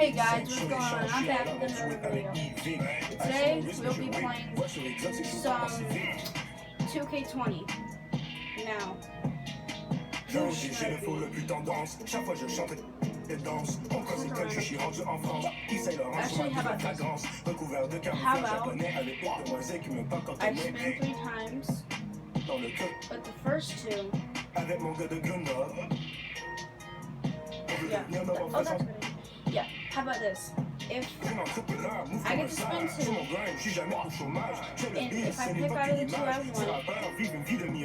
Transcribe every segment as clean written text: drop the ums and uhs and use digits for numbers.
Hey guys, what's going on? I'm back with another video. Today we'll be playing some 2K20. Now, actually, how about this? How about I spin 3 times, but the first 2. Yeah. Oh, that's good. Yeah. How about this? If I get to spin 2, and if I pick out of the 2 I want,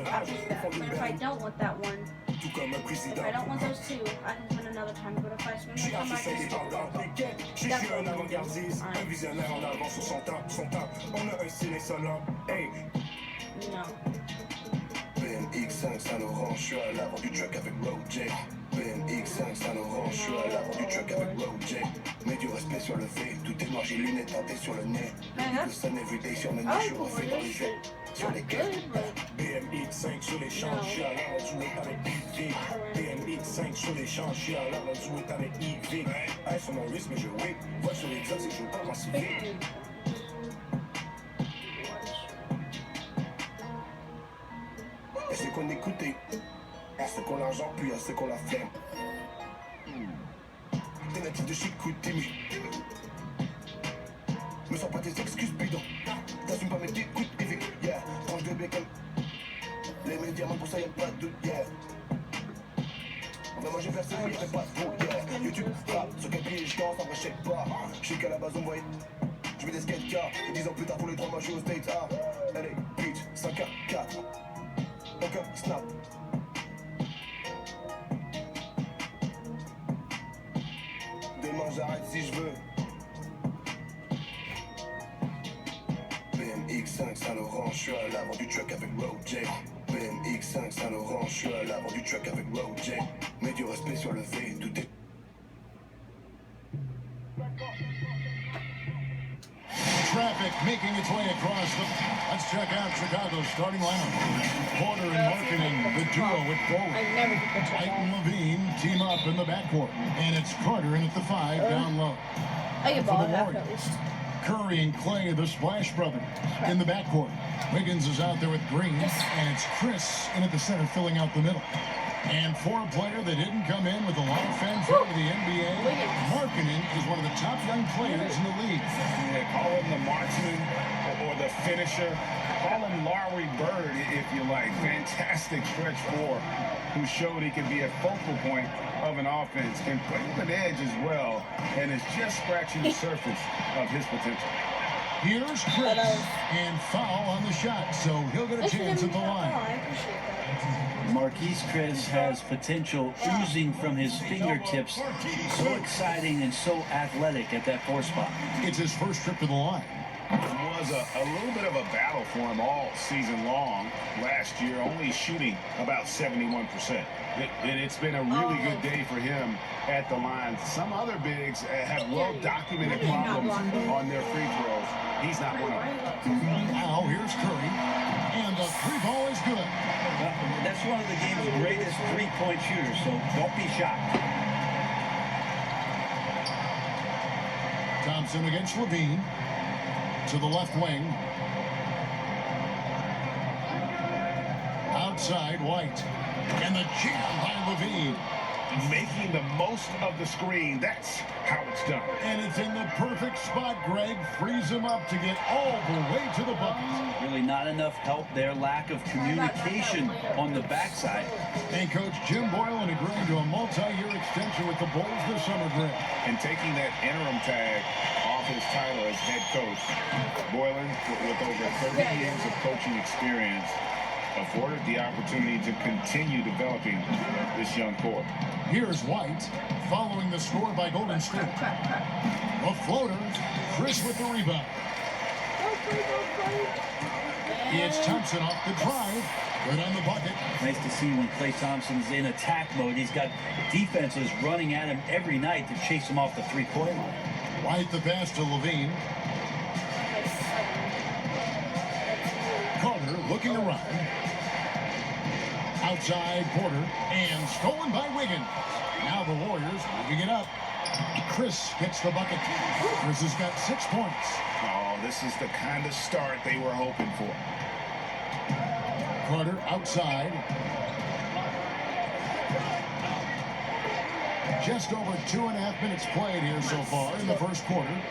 I'll pick that. But if I don't want that one, if I don't want those 2, I can spin another time. But if I spin the time, I can stick with that. That's what I'm gonna do. Alright. No. BMX5, c'est un orange, je suis à l'avant du truck avec Roger. BMX5, c'est un orange, je suis à l'avant du truck avec Roger. Mets du respect sur le fait, tout est noir, j'ai lunettes teintées sur le nez. Le sun everyday sur le nez, je suis refait dans les jets. Sur les quais. BMX5 sur les champs, je suis à l'avant du truck avec IV. BMX5 sur les champs, je suis à l'avant du truck avec IV. Hey, sur mon risque, mais je whip. Vois sur les gars, c'est que je veux pas m'en civil. Y'a ceux qu'on écoutait, y'a ceux qu'on l'argent, puis y'a ceux qu'on la flemme. T'es natif de chez Koutimi. Me sens pas tes excuses bidons. T'assumes pas mes petits coups de évic, yeah. Tranche de bacon. Les médias, pour ça y'a pas de doute, yeah. Vraiment j'ai versé, mais y'avait pas de gros, yeah. YouTube, rap, sur quel pied je danse, en vrai je sais pas. Je sais qu'à la base on voyait. Je mets des skate cars, et 10 ans plus tard pour les 3 mois je suis au States, ah. LA, Beach, 5-4. Aucun snap. Demain j'arrête si je veux. BMX5 Saint-Laurent, je suis à l'avant du truck avec Roger. BMX5 Saint-Laurent, je suis à l'avant du truck avec Roger. Mets du respect sur le fait, tout est. Traffic making its way across the... Let's check out Chicago's starting lineup. Porter and Marketing, the duo with Bowen. White and Levine team up in the backcourt. And it's Carter in at the 5 down low. I get ball half at least. Curry and Clay, the Splash Brothers, in the backcourt. Wiggins is out there with Green. And it's Chris in at the center filling out the middle. And for a player that didn't come in with a lot of fanfare to the NBA, Marketing is one of the top young players in the league. Yeah, call him the marksman or the finisher. Call him Larry Bird, if you like. Fantastic stretch 4, who showed he could be a focal point of an offense, can play with an edge as well, and is just scratching the surface of his potential. Here's Chris, and foul on the shot, so he'll get a chance at the line. Marquise Chris has potential oozing from his fingertips. So exciting and so athletic at that 4 spot. It's his first trip to the line. It was a little bit of a battle for him all season long. Last year, only shooting about 71%. And it's been a really good day for him at the line. Some other bigs have well-documented problems on their free throws. He's not one of them. Now here's Curry, and the 3 ball is good. That's one of the game's greatest 3-point shooters, so don't be shocked. Thompson against Levine. To the left wing. Outside, White. And the jam by Levine. Making the most of the screen. That's how it's done. And it's in the perfect spot. Greg frees him up to get all the way to the bucket. Really not enough help there. Lack of communication on the backside. And Coach Jim Boylan agreeing to a multi-year extension with the Bulls this summer, Greg. And taking that interim tag off his title as head coach, Boylan, with over 30 years of coaching experience, afforded the opportunity to continue developing this young core. Here's White, following the score by Golden State. A floater, Chris with the rebound. It's Thompson off the drive, good on the bucket. Nice to see when Klay Thompson's in attack mode. He's got defenses running at him every night to chase him off the 3-point line. White the pass to Levine. Carter looking around. Outside Porter, and stolen by Wiggins. Now the Warriors moving it up. Chris gets the bucket. Chris has got 6 points. Oh, this is the kind of start they were hoping for. Carter outside. Just over 2.5 minutes played here so far in the first quarter.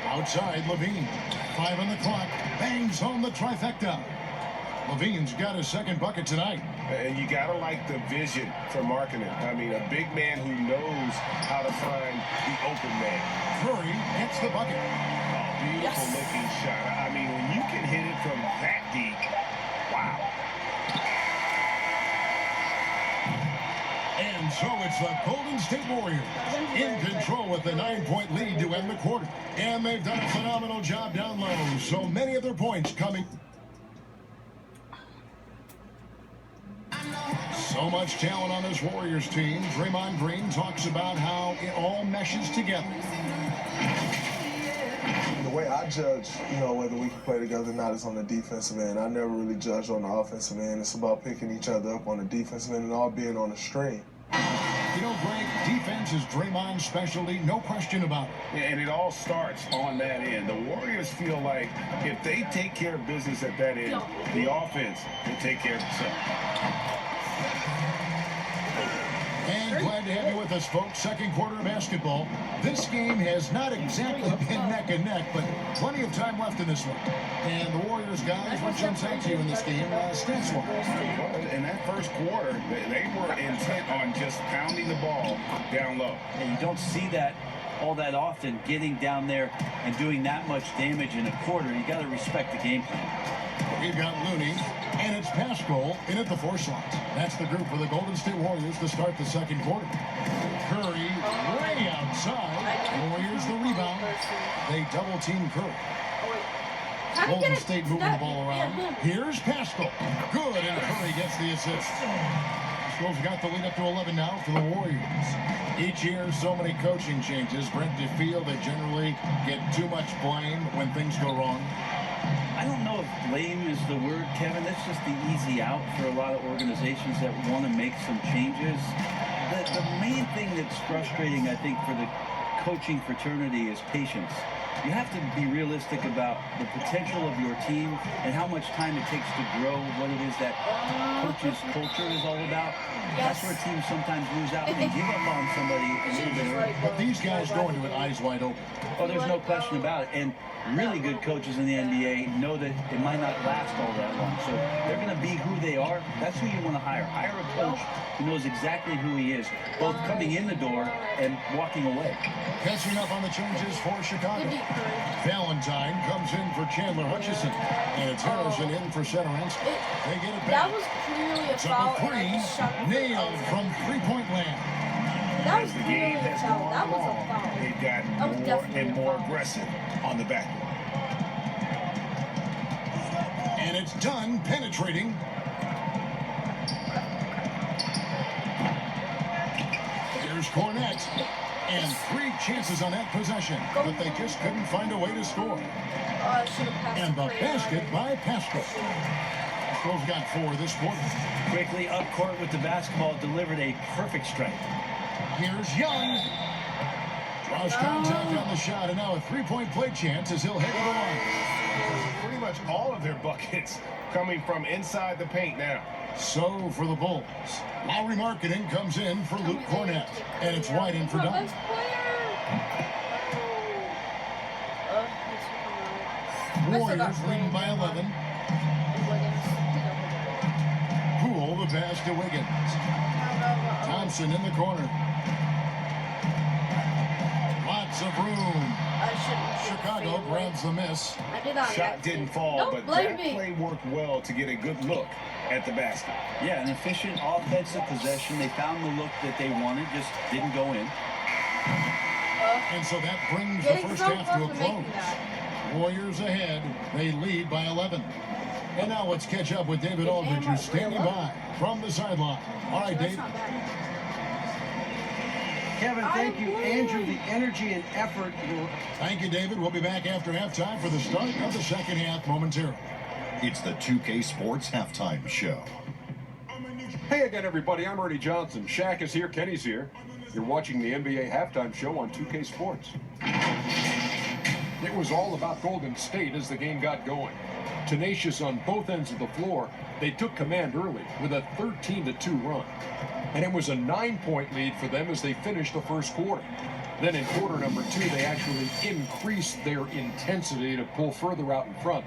Outside, Levine. 5 on the clock. Bangs home the trifecta. Levine's got his second bucket tonight. And you got to like the vision for marketing. I mean, a big man who knows how to find the open man. Curry gets the bucket. Oh, beautiful looking shot. I mean, when you can hit it from that deep, wow. And so it's the Golden State Warriors in control with the 9-point lead to end the quarter. And they've done a phenomenal job down low. So many of their points coming. So much talent on this Warriors team. Draymond Green talks about how it all meshes together. The way I judge, whether we can play together or not is on the defensive end. I never really judge on the offensive end. It's about picking each other up on the defensive end and all being on the string. Greg, defense is Draymond's specialty, no question about it. Yeah, and it all starts on that end. The Warriors feel like if they take care of business at that end, the offense will take care of itself. And glad to have you with us, folks. Second quarter of basketball. This game has not exactly been neck and neck, but plenty of time left in this one. And the Warriors guys, what jumps out to you in this game, stats-wise? In that first quarter, they were intent on just pounding the ball down low. And you don't see that all that often, getting down there and doing that much damage in a quarter. You got to respect the game plan. We've got Looney, and it's Pascal in at the 4 slot. That's the group for the Golden State Warriors to start the second quarter. Curry way outside. Warriors the rebound. They double-team Curry. Golden State moving the ball around. Here's Pascal. Good, and Curry gets the assist. Pascal's got the lead up to 11 now for the Warriors. Each year, so many coaching changes. Brent, do you feel they generally get too much blame when things go wrong? I don't know if blame is the word, Kevin. That's just the easy out for a lot of organizations that want to make some changes. The main thing that's frustrating, I think, for the coaching fraternity is patience. You have to be realistic about the potential of your team and how much time it takes to grow what it is that coach's culture is all about. That's where teams sometimes lose out and they give up on somebody a little bit early. But these guys go into it eyes wide open. Oh, there's no question about it. And really good coaches in the NBA know that it might not last all that long. So they're going to be who they are. That's who you want to hire. Hire a coach who knows exactly who he is, both coming in the door and walking away. Catching up on the changes for Chicago. Valentine comes in for Chandler Hutchison. And it's Harrison in for Satoransky. They get it back. That was clearly a It's foul. up a three. Nailed from three-point land. That was As the clearly game a has foul. gone That was a along, foul. they've got That was more definitely and a more foul. aggressive on the backboard. And it's done penetrating. Here's Cornette. And 3 chances on that possession, but they just couldn't find a way to score. I should have passed And the Craig basket already. by Pascal. Pascal's got 4 this quarter. Quickly up court with the basketball, delivered a perfect strike. Here's Young. Draws contact on the shot, and now a 3-point play chance as he'll head to the line. Pretty much all of their buckets coming from inside the paint now. So for the Bulls, Lowry Marketing comes in for Luke Cornette, and it's wide in for Dunn. Let's play Warriors leading by 11. Poole the pass to Wiggins. Thompson in the corner. Lots of room. Chicago grabs the miss. I did not. Shot didn't fall, Don't but blame that me. play worked well to get a good look at the basket. Yeah, an efficient offensive possession. They found the look that they wanted, just didn't go in. And so that brings the Getting first so half far to a from making close. that. Warriors ahead. They lead by 11. And now let's catch up with David Aldridge, who's standing by from the sideline. All right, That's Dave. not bad. Kevin, thank you. Andrew, the energy and effort. Thank you, David. We'll be back after halftime for the start of the second half momentarily. It's the 2K Sports Halftime Show. Hey again, everybody. I'm Ernie Johnson. Shaq is here. Kenny's here. You're watching the NBA halftime show on 2K Sports. It was all about Golden State as the game got going. Tenacious on both ends of the floor, they took command early with a 13-2 run. And it was a 9-point lead for them as they finished the first quarter. Then in quarter number 2, they actually increased their intensity to pull further out in front.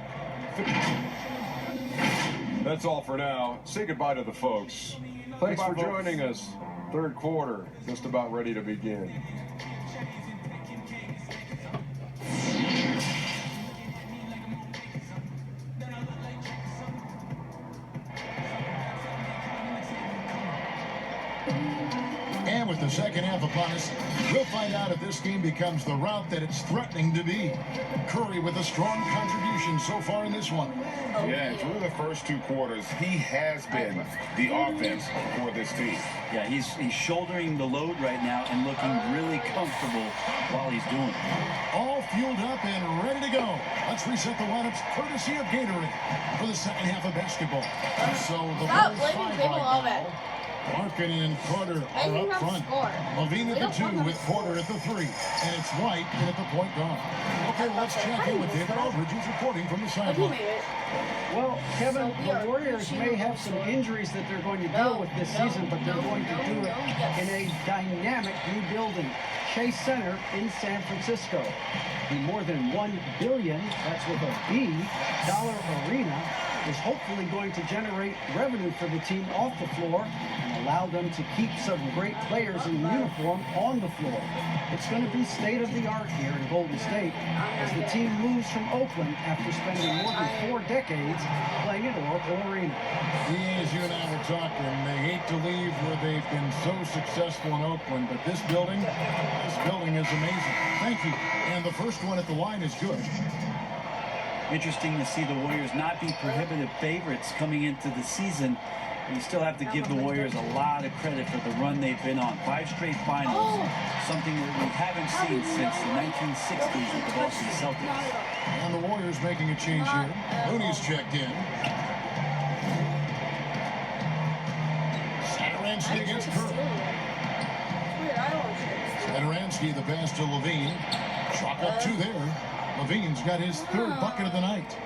That's all for now. Say goodbye to the folks. Thanks for joining us. Third quarter, just about ready to begin. And with the second half upon us, we'll find out if this game becomes the rout that it's threatening to be. Curry with a strong contribution so far in this one. Yeah, through the first 2 quarters, he has been the offense for this team. Yeah, he's shouldering the load right now and looking really comfortable while he's doing it. All fueled up and ready to go. Let's reset the lineups courtesy of Gatorade for the second half of basketball. So the Stop Bulls blaming 5 people right of it. now. Markin and Carter are Maybe up not front. score. Levine at the 2 with Porter at the 3. And it's White in at the point guard. Okay, let's check in with David Aldridge, who's reporting from the sideline. Well, Kevin, the Warriors may have some injuries that they're going to deal with this season, but they're going to do it in a dynamic new building, Chase Center in San Francisco. The more than $1 billion, that's with a B, dollar arena is hopefully going to generate revenue for the team off the floor and allow them to keep some great players in uniform on the floor. It's going to be state-of-the-art here in Golden State as the team moves from Oakland after spending more than 4 decades playing at Oracle Arena. As you and I were talking, they hate to leave where they've been so successful in Oakland, but this building is amazing. Thank you. And the first one at the line is good. Interesting to see the Warriors not be prohibitive favorites coming into the season. You still have to give the Warriors a lot of credit for the run they've been on. 5 straight finals, something that we haven't seen since the 1960s with the Boston Celtics. And the Warriors making a change here. Looney's checked in. Satoransky against Curry. Satoransky, the pass to Levine. Chalk up 2 there. Levine's got his 3rd bucket of the night.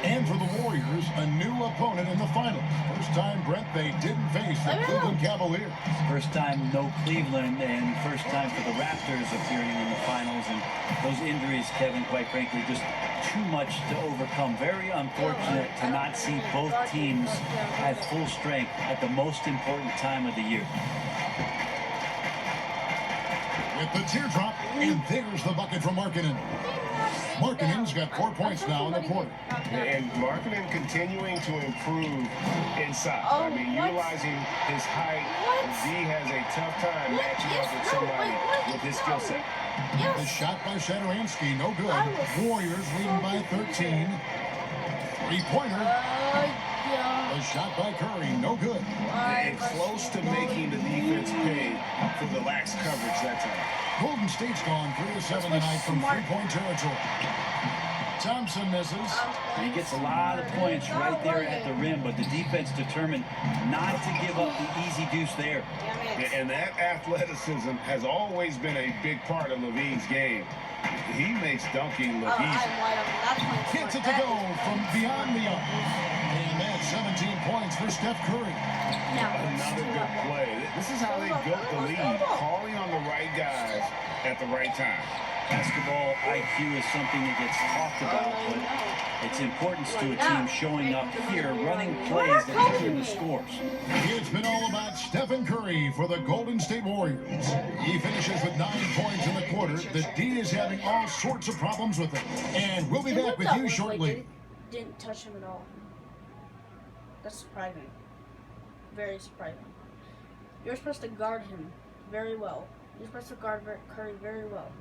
And for the Warriors, a new opponent in the finals. First time, Brent, they didn't face the Cleveland Cavaliers. First time no Cleveland, and first time for the Raptors appearing in the finals. And those injuries, Kevin, quite frankly, just too much to overcome. Very unfortunate to not see both teams at full strength at the most important time of the year. With the teardrop, and there's the bucket from Markkanen. Markkanen's got 4 points now in the quarter. And Markkanen continuing to improve inside. I mean, utilizing his height. Z has a tough time matching up with somebody with his skill set. The shot by Satoransky, no good. Warriors leading by 13. 3-pointer. A shot by Curry, no good. And close to making the defense pay for the lax coverage that time. Golden State's gone 3 of 7 tonight from 3-point territory. Thompson misses. And he gets a lot of points right there at the rim, but the defense determined not to give up the easy deuce there. And that athleticism has always been a big part of Levine's game. He makes dunking look easy. Gets it to go from beyond the arc. And that's 17 points for Steph Curry. Another good play. This is how they built the lead, calling on the right guys at the right time. Basketball IQ is something that gets talked about, but its importance to a team showing up here, running plays that determine the scores. It's been all about Stephen Curry for the Golden State Warriors. He finishes with 9 points in the quarter. The D is having all sorts of problems with it. And we'll be back with you shortly. Didn't touch him at all. That's surprising. Very surprising. You're supposed to guard him very well. You're supposed to guard Curry very well.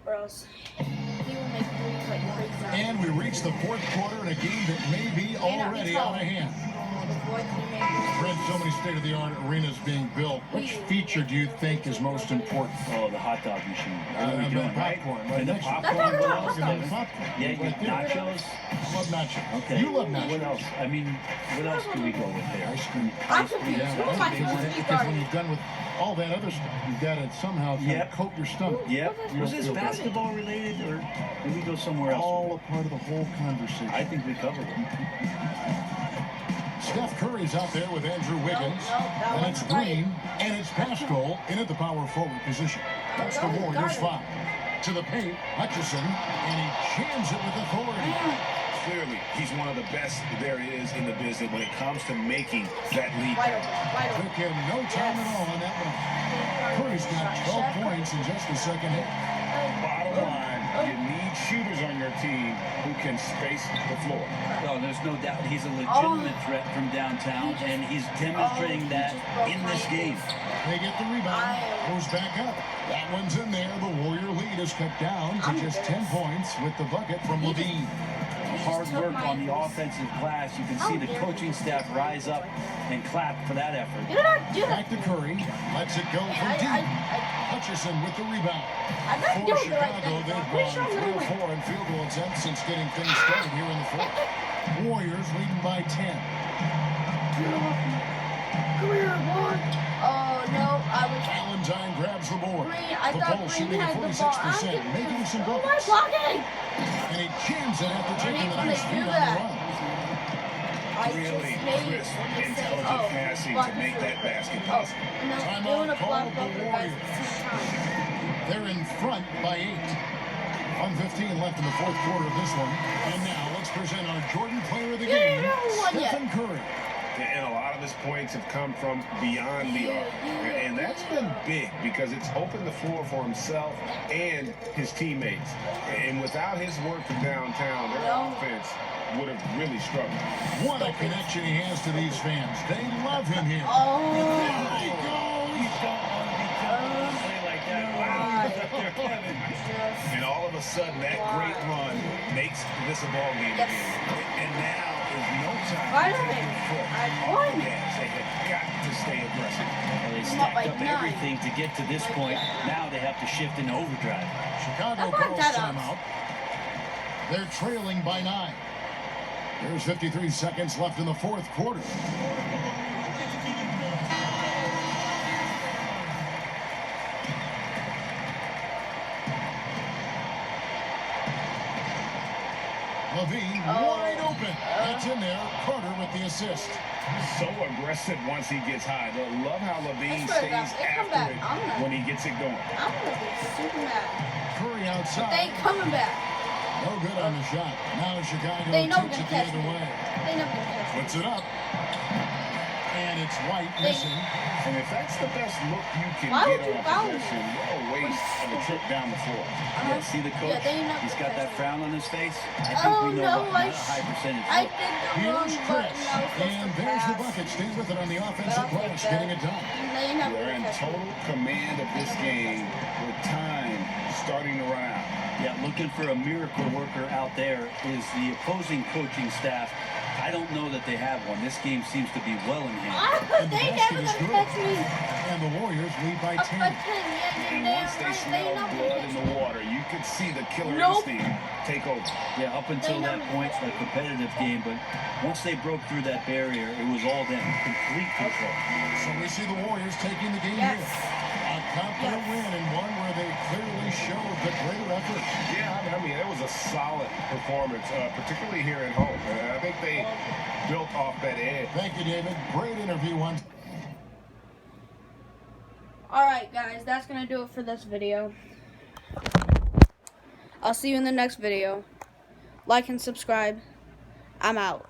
Or else he will make threes like crazy. And we reach the 4th quarter in a game that may be already out of hand. fourth playmakers. Brent, so many state-of-the-art arenas being built. Which feature do you think is most important? Oh, the hot dog machine. And the right? popcorn. And the Next. popcorn. That's What not else? And the popcorn. Yeah, you Right there. nachos. I love nachos. Okay. You love nachos. What else? I mean, what else do we go with there? Ice cream. I'm confused. Yeah, Who am I supposed to be because when guarding? you're done with all that other stuff, you've got to somehow kind Yep. of coat your stomach. Yep. You Was don't this feel good. basketball related, or did we go somewhere else? All a part of the whole conversation. I think we covered it. Steph Curry's out there with Andrew Wiggins. that And it's wasn't right. Green, and it's Pascal in at the power forward position. That's the Got it, Warriors got 5. To the paint, Hutchison, and he jams it with authority. Clearly, he's one of the best there is in the business when it comes to making that lead. Wide open, wide open. Took him no time at all on that one. Curry's got 12 points in just the second half. Bottom line, you need shooters on your team who can space the floor. Oh, there's no doubt he's a legitimate threat from downtown, and he's demonstrating that in this game. They get the rebound, goes back up. That one's in there. The Warrior lead is cut down to just 10 points with the bucket from Levine. Hard work on the offensive glass. You can see the coaching staff rise up and clap for that effort. You don't do Back that. to Curry. Lets it go from deep. Hutchison with the rebound. I'm not For doing the right Chicago, thing. they've I'm pretty gone sure I'm 3 or doing 4 in field goal attempts since getting things started here in the fourth. Warriors leading by 10. Oh no, I was. Valentine grabs the board. Green, I The thought Bulls Green shooting at had the ball. 46%, I'm making some Who am I buckets. blocking? And he jams it after taking the when nice they feed do on the that. run. I Really just made crisp, when they say, intelligent oh, passing block to make the that shot. basket Oh, possible. no, Timeout they want to block called both the the guys at the Warriors. same time. They're in front by 8. 1:15 left in the fourth quarter of this one. And now let's present our Jordan Player of the You game, didn't know one yet. Stephen Curry. And a lot of his points have come from beyond the arc. And that's been big because it's opened the floor for himself and his teammates. And without his work from downtown, their offense would have really struggled. What a connection he has to these fans. They love him here. Oh, There he goes. You don't want to be tempted to play like that. Wow. Kevin. And all of a sudden, that great run makes this a ball game Yes. again. And now is no time Why to don't take they? your foot I off won. the gas. They have got to stay aggressive. Well, they I'm up stacked by up 9. everything to get to this point. Now they have to shift into overdrive. Chicago I want calls that up. timeout. They're trailing by 9. There's 53 seconds left in the fourth quarter. Levine wide open. That's in there. Carter with the assist. So aggressive once he gets high. I love how Levine That's stays right, they come after back. it I'm gonna- when he gets it going. I'm gonna be super mad. Curry They outside. ain't coming back. No good on the shot. Now Chicago They know takes gonna it the catch other me. way. They never gonna catch me. Puts it up. And it's White They- missing. And if that's the best look you can Why would get you on a foul me? possession, what a waste of a trip down the floor. Yeah, see the coach? Yeah, they know He's got that catch me. frown on his face. I think Oh, we know no, what, I not a high percentage I look. did the wrong Here's button. Chris. I was supposed And to there's the pass. bucket. Stays with it on the offensive But I'll glass, take that. getting it done. They ain't never They're gonna in catch me. total command of this game with time starting to run out. Yeah, looking for a miracle worker out there is the opposing coaching staff. I don't know that they have one. This game seems to be well in hand. And the They basket never is gonna good. catch me. And the Warriors lead by 10. Yeah, you're And damn once they right. smell never blood gonna in catch the me. water, you could see the killer Nope. instinct take over. Yeah, up until They that never point, catch a me. competitive game, but once they broke through that barrier, it was all them. Complete control. So we see the Warriors taking the game Yes. here. A confident Yes. win and one where they clearly showed the greater effort. Yeah, I mean, it was a solid performance, particularly here at home. I think they built off that edge. Thank you, David. Great interview on. Alright, guys, that's gonna do it for this video. I'll see you in the next video. Like and subscribe. I'm out.